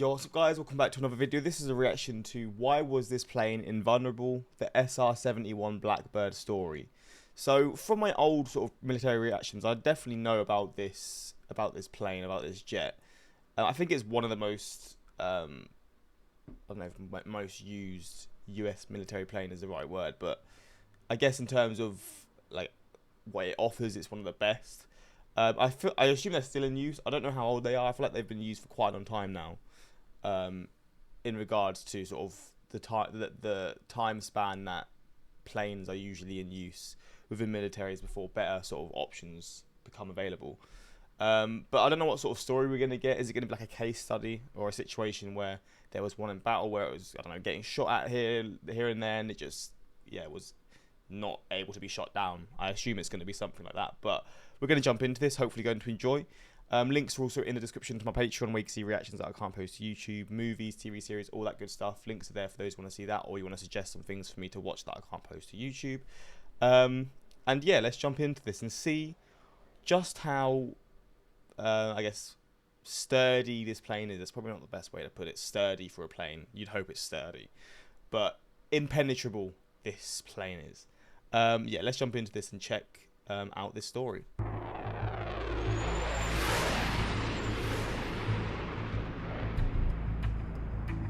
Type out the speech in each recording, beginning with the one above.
Yo, what's up guys, welcome back to another video. This is a reaction to why was this plane invulnerable, the SR-71 Blackbird story. So from my old sort of military reactions, I definitely know about this plane, about this jet. I think it's one of the most, I don't know if most used US military plane is the right word, but I guess in terms of like what it offers, it's one of the best. I assume they're still in use. I don't know how old they are. I feel like they've been used for quite a long time now. In regards to sort of the time span that planes are usually in use within militaries before better sort of options become available. But I don't know what sort of story we're going to get. Is it going to be like a case study or a situation where there was one in battle where it was, I don't know, getting shot at here and there, and it just, yeah, it was not able to be shot down. I assume it's going to be something like that. But we're going to jump into this, hopefully going to enjoy. Links are also in the description to my Patreon, where you can see reactions that I can't post to YouTube, movies, TV series, all that good stuff. Links are there for those who want to see that, or you want to suggest some things for me to watch that I can't post to YouTube. And yeah, let's jump into this and see just how, I guess, sturdy this plane is. That's probably not the best way to put it. Sturdy for a plane. You'd hope it's sturdy. But impenetrable this plane is. Yeah, let's jump into this and check out this story.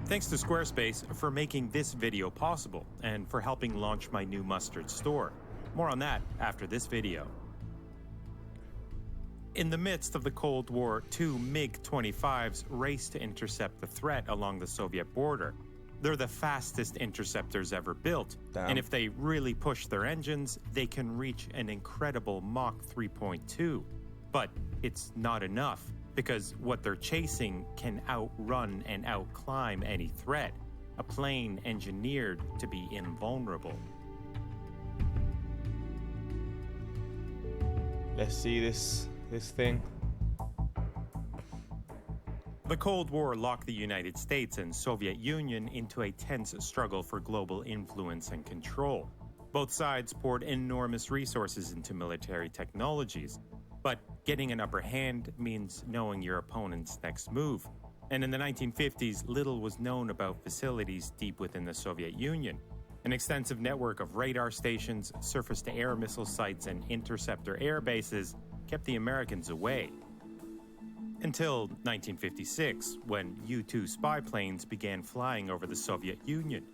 Thanks to Squarespace for making this video possible and for helping launch my new mustard store. More on that after this video. In the midst of the Cold War, two MiG-25s raced to intercept the threat along the Soviet border. They're the fastest interceptors ever built, and if they really push their engines, they can reach an incredible Mach 3.2. But it's not enough, because what they're chasing can outrun and outclimb any threat, a plane engineered to be invulnerable. Let's see this thing. The Cold War locked the United States and Soviet Union into a tense struggle for global influence and control. Both sides poured enormous resources into military technologies, but getting an upper hand means knowing your opponent's next move. And in the 1950s, little was known about facilities deep within the Soviet Union. An extensive network of radar stations, surface-to-air missile sites, and interceptor air bases kept the Americans away. Until 1956, when U-2 spy planes began flying over the Soviet Union.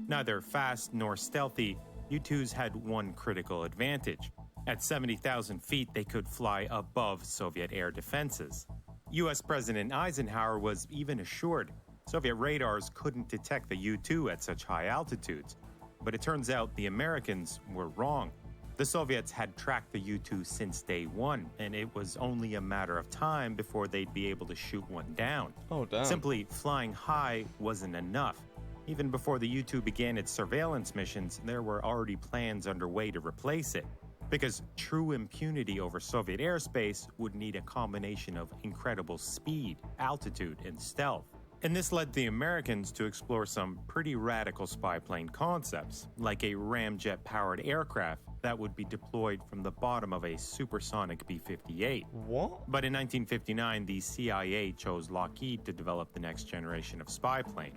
Neither fast nor stealthy, U-2s had one critical advantage. At 70,000 feet, they could fly above Soviet air defenses. US President Eisenhower was even assured Soviet radars couldn't detect the U-2 at such high altitudes. But it turns out the Americans were wrong. The Soviets had tracked the U-2 since day one, and it was only a matter of time before they'd be able to shoot one down. Oh, damn. Simply flying high wasn't enough. Even before the U-2 began its surveillance missions, there were already plans underway to replace it. Because true impunity over Soviet airspace would need a combination of incredible speed, altitude, and stealth. And this led the Americans to explore some pretty radical spy plane concepts, like a ramjet-powered aircraft that would be deployed from the bottom of a supersonic B-58. What? But in 1959, the CIA chose Lockheed to develop the next generation of spy plane.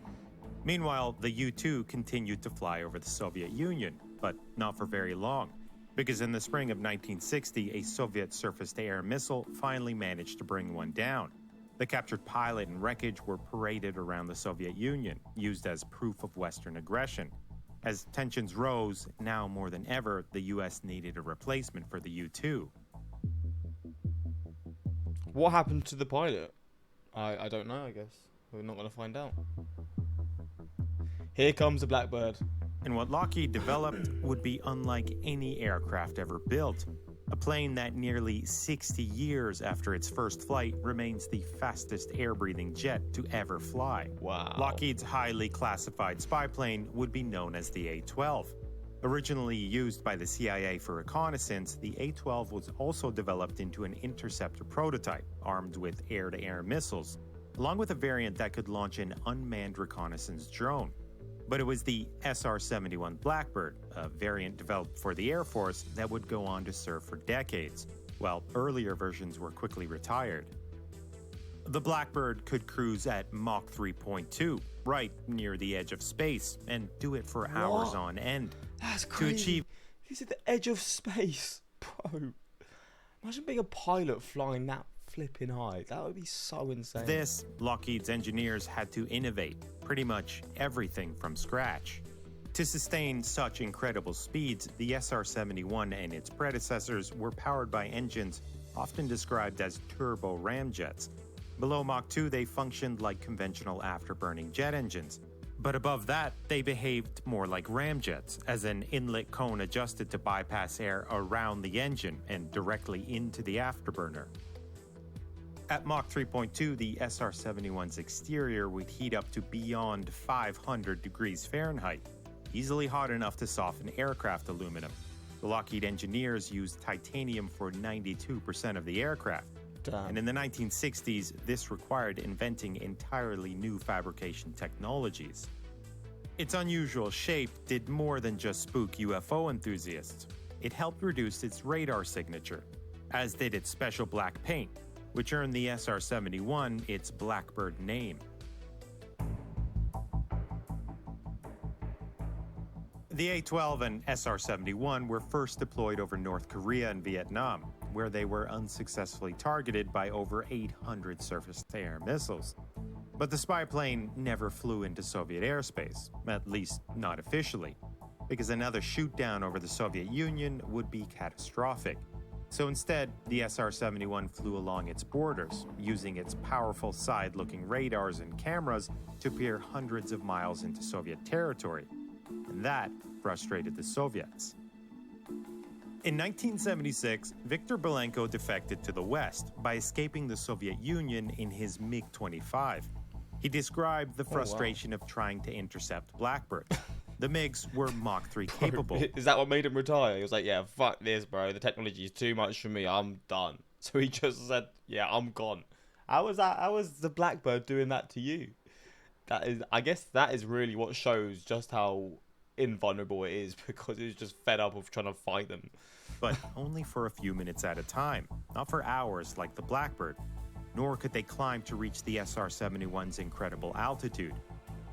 Meanwhile, the U-2 continued to fly over the Soviet Union, but not for very long, because in the spring of 1960, a Soviet surface-to-air missile finally managed to bring one down. The captured pilot and wreckage were paraded around the Soviet Union, used as proof of Western aggression. As tensions rose, now more than ever, the US needed a replacement for the U-2. What happened to the pilot? I don't know, I guess. We're not going to find out. Here comes the Blackbird. And what Lockheed developed would be unlike any aircraft ever built. A plane that nearly 60 years after its first flight remains the fastest air-breathing jet to ever fly. Wow. Lockheed's highly classified spy plane would be known as the A-12. Originally used by the CIA for reconnaissance, the A-12 was also developed into an interceptor prototype, armed with air-to-air missiles, along with a variant that could launch an unmanned reconnaissance drone. But it was the SR-71 Blackbird, a variant developed for the Air Force that would go on to serve for decades, while earlier versions were quickly retired. The Blackbird could cruise at Mach 3.2, right near the edge of space, and do it for hours What? on end. That's To crazy. achieve He's at the edge of space, bro. Imagine being a pilot flying that flipping high. That would be so insane. this, Lockheed's engineers had to innovate pretty much everything from scratch. To sustain such incredible speeds, the SR-71 and its predecessors were powered by engines often described as turbo ramjets. Below Mach 2, they functioned like conventional afterburning jet engines. But above that, they behaved more like ramjets, as an inlet cone adjusted to bypass air around the engine and directly into the afterburner. At Mach 3.2, the SR-71's exterior would heat up to beyond 500 degrees Fahrenheit, easily hot enough to soften aircraft aluminum. The Lockheed engineers used titanium for 92% of the aircraft. Damn. And in the 1960s, this required inventing entirely new fabrication technologies. Its unusual shape did more than just spook UFO enthusiasts. It helped reduce its radar signature, as did its special black paint, which earned the SR-71 its Blackbird name. The A-12 and SR-71 were first deployed over North Korea and Vietnam, where they were unsuccessfully targeted by over 800 surface-to-air missiles. But the spy plane never flew into Soviet airspace, at least not officially, because another shoot-down over the Soviet Union would be catastrophic. So instead, the SR-71 flew along its borders, using its powerful side-looking radars and cameras to peer hundreds of miles into Soviet territory. And that frustrated the Soviets. In 1976, Viktor Belenko defected to the West by escaping the Soviet Union in his MiG-25. He described the frustration of trying to intercept Blackbird. The MiGs were Mach 3 capable. Is that what made him retire? He was like, yeah, fuck this, bro. The technology is too much for me. I'm done. So he just said, yeah, I'm gone. How was that? How was the Blackbird doing that to you? That is, I guess that is really what shows just how invulnerable it is, because it was just fed up of trying to fight them. But only for a few minutes at a time, not for hours like the Blackbird. Nor could they climb to reach the SR-71's incredible altitude.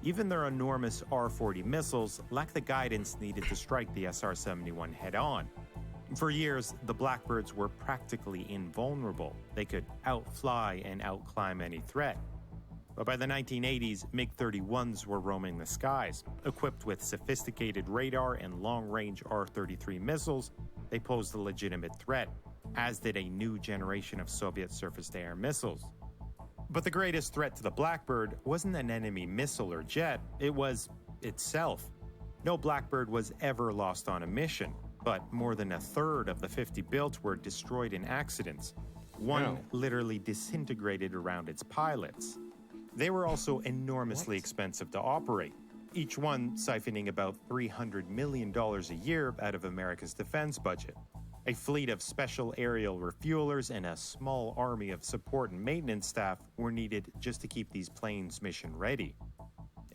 Even their enormous R-40 missiles lacked the guidance needed to strike the SR-71 head-on. For years, the Blackbirds were practically invulnerable. They could outfly and outclimb any threat. But by the 1980s, MiG-31s were roaming the skies. Equipped with sophisticated radar and long-range R-33 missiles, they posed a legitimate threat, as did a new generation of Soviet surface-to-air missiles. But the greatest threat to the Blackbird wasn't an enemy missile or jet, it was itself. No Blackbird was ever lost on a mission, but more than a third of the 50 built were destroyed in accidents. One literally disintegrated around its pilots. They were also enormously expensive to operate, each one siphoning about $300 million a year out of America's defense budget. A fleet of special aerial refuelers and a small army of support and maintenance staff were needed just to keep these planes mission ready.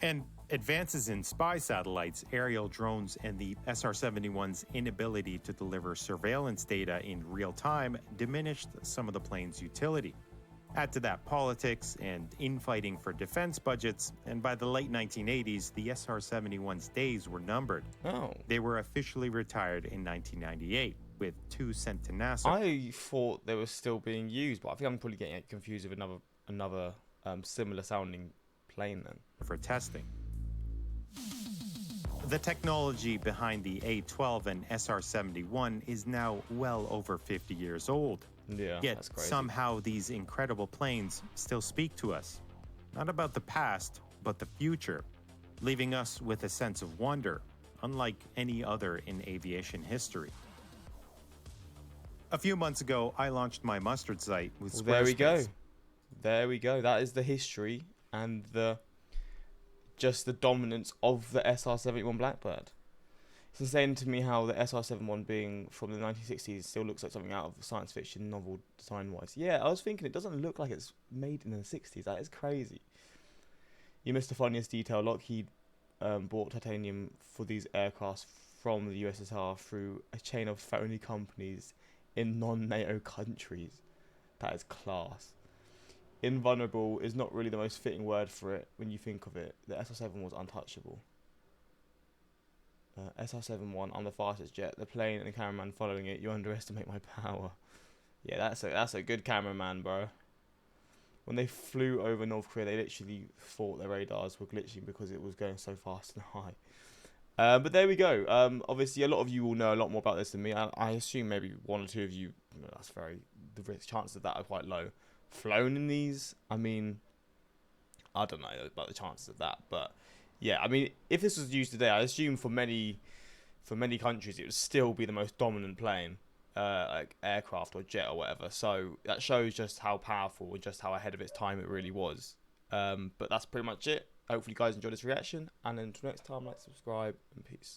And advances in spy satellites, aerial drones, and the SR-71's inability to deliver surveillance data in real time diminished some of the plane's utility. Add to that politics and infighting for defense budgets, and by the late 1980s, the SR-71's days were numbered. They were officially retired in 1998, with 2 sent to NASA. I thought they were still being used, but I think I'm probably getting it confused with another similar sounding plane then. For testing. The technology behind the A-12 and SR-71 is now well over 50 years old. Yeah, Yet that's crazy. somehow these incredible planes still speak to us. Not about the past, but the future, leaving us with a sense of wonder, unlike any other in aviation history. A few months ago, I launched my mustard site with Squarespace. There we go. There we go. That is the history and just the dominance of the SR-71 Blackbird. It's insane to me how the SR-71 being from the 1960s still looks like something out of a science fiction novel design-wise. Yeah, I was thinking it doesn't look like it's made in the 60s. That is crazy. You missed the funniest detail. Lockheed bought titanium for these aircrafts from the USSR through a chain of phony companies in non-NATO countries. That is class. invulnerable is not really the most fitting word for it when you think of it. The SR-7 was untouchable. SR-71, I'm the fastest jet. The plane and the cameraman following it. You underestimate my power. Yeah, that's a good cameraman, bro. When they flew over North Korea, they literally thought their radars were glitching because it was going so fast and high. But there we go. Obviously, a lot of you will know a lot more about this than me. I assume maybe one or two of you, the chances of that are quite low. Flown in these, I mean, I don't know about the chances of that. But yeah, I mean, if this was used today, I assume for many countries, it would still be the most dominant plane, like aircraft or jet or whatever. So that shows just how powerful and just how ahead of its time it really was. But that's pretty much it. Hopefully you guys enjoyed this reaction, and until next time, like, subscribe, and peace.